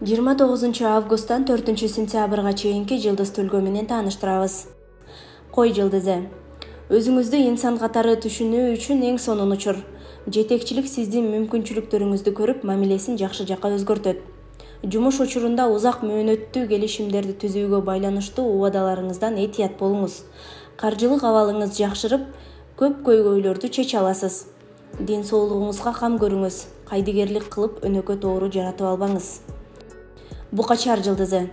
29-августтан 4-сентябрга чейинки жылдыз төлгө менен тааныштырабыз. Кой жылдызы. Өзүңүздү инсан катары түшүнүү үчүн эң сонун учур. Жетекчилик сиздин мүмкүнчүлүктөрүңүздү көрүп, мамилесин жакшы жакка өзгөртөт. Жумуш учурунда узак мөөнөттүү келишимдерди түзүүгө байланыштуу убадаларыңыздан этият болуңуз. Каржылык абалыңыз жакшырып, көп көйгөйлөрдү чече аласыз. Ден соолугуңузга кам көрүңүз. Кайдыгерлик кылып өнөкөт оору жаратып албаңыз. Букачар жылдызы.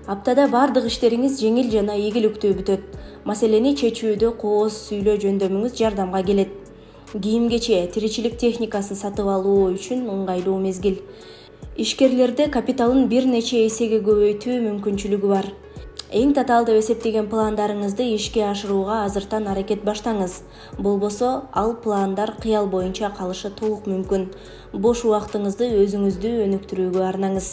Аптада бардык иштериңиз жеңил жана ийгиликтүү бүтөт. Маселени чечүүдө кооз сүйлөө жөндөмүңүз жардамга келет. Кийим-кече, тиричилик техникасын сатып алуу үчүн ыңгайлуу мезгил. Ишкерлерде капиталын бир нече эсеге көбөйтүү мүмкүнчүлүгү бар. Эң татаал деп эсептеген пландарыңызды ишке ашырууга азыртан аракет баштаңыз. Болбосо, ал пландар кыял боюнча калышы толук мүмкүн. Бош убактыңызды өзүңүздү өнүктүрүүгө арнаңыз.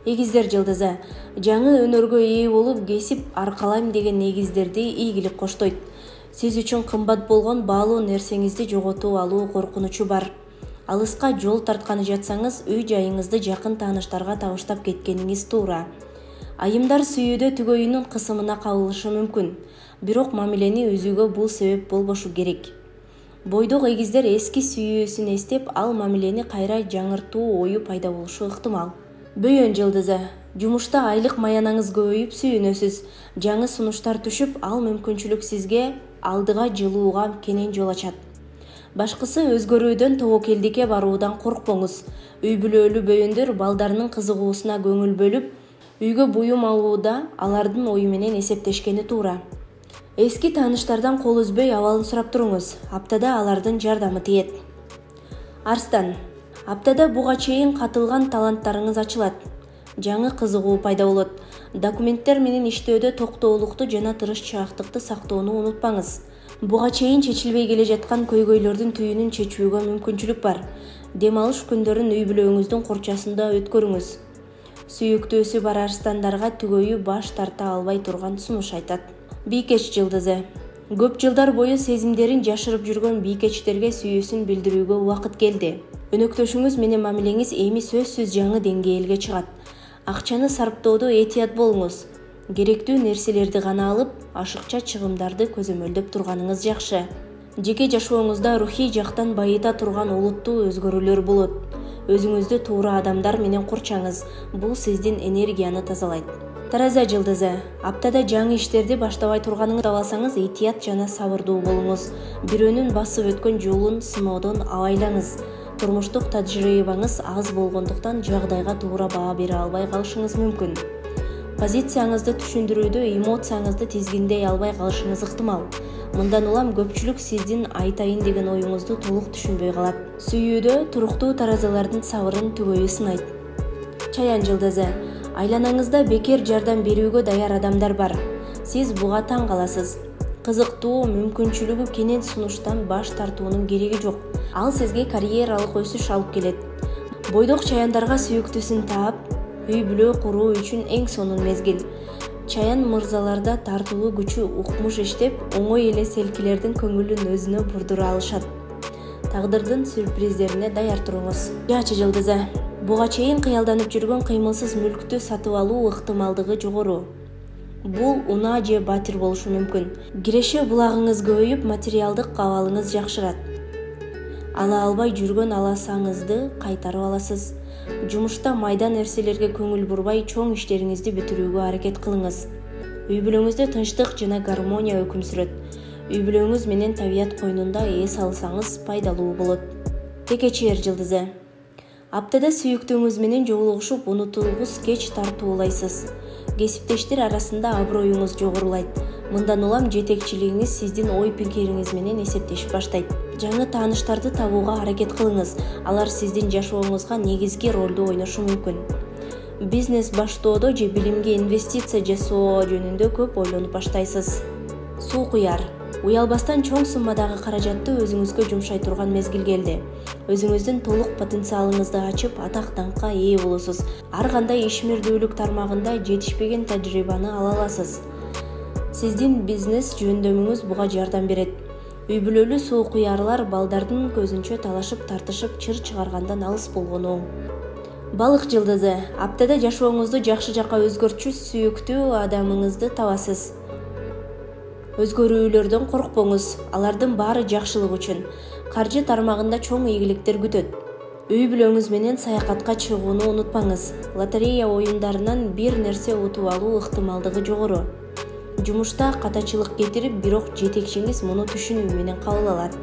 Эгиздер жылдызы. Жаңы өнөргө ээ болуп, кесип аркалайм деген эгиздерди ийгилик коштойт. Сиз үчүн кымбат болгон баалуу нерсеңизди жоготуп алуу коркунучу бар. Алыска жол тартканы жатсаңыз, үй жайыңызды жакын тааныштарга табыштап кеткениңиз туура. Айымдар сүйүүдө түгөйүнүн кысымына кабылышы мүмкүн. Бирок мамилени үзүүгө бул себеп болбошу керек. Бойдок эгиздер эски сүйүүсүн эстеп, ал мамилени кайра жаңыртуу ою пайда болушу ыктымал. Бөйөн жылдызы. Жумушта айлык маянаңыз көбөйүп сүйүнөсүз. Жаңы сунуштар түшүп, ал мүмкүнчүлүк сизге алдыга жылууга кенен жол ачат. Башкысы өзгөрүүдөн тобокелдикке баруудан коркпоңуз. Үй бүлөлүү бөйөндөр балдарынын кызыгуусуна көңүл бөлүп, үйгө буюм алууда алардын ою менен эсептешкени туура. Эски тааныштардан кол үзбөй абалын сурап туруңуз. Аптада алардын жардамы тиет. Арстан. Аптада буга чейин катылган таланттарыңыз ачылат. Жаңы кызыгуу пайда болот. Документтер менен иштөөдө токтоолукту жана тырышчаактыкты сактоону унутпаңыз. Буга чейин чечилбей келе жаткан көйгөйлөрдүн түйүнүн чечүүгө мүмкүнчүлүк бар. Дем алыш күндөрүн үй бүлөңүздүн курчасында өткөрүңүз. Сүйүктөөсү бар арстандарга түгөйү баш тарта албай турган сунуш айтат. Бийкеч жылдызы. Көп жылдар бою сезимдерин жашырып жүргөн бийкечтерге сүйүүсүн билдирүүгө убакыт келди. Өнөктөшүңүз менен мамилеңиз эми сөзсүз жаңы деңгээлге чыгат. Акчаны сарптоодо этият болуңуз. Керектүү нерселерди гана алып, ашыкча чыгымдарды көзөмөлдөп турганыңыз жакшы. Жеке жашооңузда рухий жактан байыта турган олуттуу өзгөрүүлөр болот. Өзүңүздү туура адамдар менен курчаңыз. Бул сиздин энергияны тазалайт. Тараза жылдызы. Аптада жаңы иштерди баштабай турганыңызды алсаңыз, этият жана сабырдуу болуңуз. Бирөөнүн басып өткөн жолун сыноодон абайлаңыз. Турмуштук тажрыйбаңыз аз болгондуктан жагдайга туура баа бере албай калышыңыз мүмкүн. Позицияңызды түшүндүрүүдө эмоцияңызды тизгиндей албай калышыңыз ыктымал. Мындан улам көпчүлүк сиздин айтайын деген оюңузду толук түшүнбөй калат. Сүйүүдө туруктуу таразалардын сабырын түгөйү сынайт. Чаян жылдызы. Айланаңызда бекер жардам берүүгө даяр адамдар бар. Сиз буга таң каласыз. Кызыктуу, мүмкүнчүлүгү кенен сунуштан баш тартуунун кереги жок. Ал сизге карьералык өсүш алып келет. Бойдок чаяндарга сүйүктүүсүн таап, үй бүлө куруу үчүн эң сонун мезгил. Чаян мырзаларда тартылуу күчү укмуш иштеп, оңой эле селкилердин көңүлүн өзүнө бурдура алышат. Тагдырдын сюрприздерине даяр туруңуз. Жачы жылдызы. Буга чейин кыялданып жүргөн кыймылсыз мүлктү сатып алуу ыктымалдыгы жогору. Бул унаа же батир болушу мүмкүн. Киреше булагыңыз көбөйүп, материалдык абалыңыз жакшырат. Ала албай жүргөн аласаңызды кайтарып аласыз. Жумушта майда нерселерге көңүл бурбай, чоң иштериңизди бүтүрүүгө аракет кылыңыз. Үй бүлөңүздө тынчтык жана гармония өкүм сүрөт. Үй бүлөңүз менен табият койнунда эс алсаңыз пайдалуу болот. Текечер жылдызы. Аптада сүйүктүүңүз менен жолугушуп, унутулгус кеч тартуулайсыз. Кесиптештер арасында аброюңуз жогорулайт. Мындан улам жетекчилигиңиз сиздин ой пикириңиз менен эсептешип баштайт. Жаңы тааныштарды табууга аракет кылыңыз. Алар сиздин жашооңузга негизги ролду ойношу мүмкүн. Бизнес баштоодо же билимге инвестиция жасоо жөнүндө көп ойлонуп баштайсыз. Суу куяр. Уялбастан чоң суммадагы каражатты өзүңүзгө жумшай турган мезгил келди. Өзүңүздүн толук потенциалыңызды ачып, атак-даңкка ээ болосуз. Ар кандай ишмердүүлүк тармагында жетишпеген тажрыйбаны ала аласыз. Сиздин бизнес жөндөмүңүз буга жардам берет. Үй бүлөлүү суу куярлар балдардын көзүнчө талашып, тартышып, чыр чыгаргандан алыс болгону оң. Балык жылдызы. Аптада жашооңузду жакшы жакка өзгөртчү сүйүктүү адамыңызды табасыз. Өзгөрүүлөрдөн коркпоңуз, алардын баары жакшылык үчүн. Каржы тармагында чоң ийгиликтер күтөт. Үй бүлөңүз менен саякатка чыгууну унутпаңыз. Лотерея оюндарынан бир нерсе утуп алуу ыктымалдыгы жогору. Жумушта катачылык кетирип, бирок жетекчиңиз муну түшүнүү менен кабыл алат.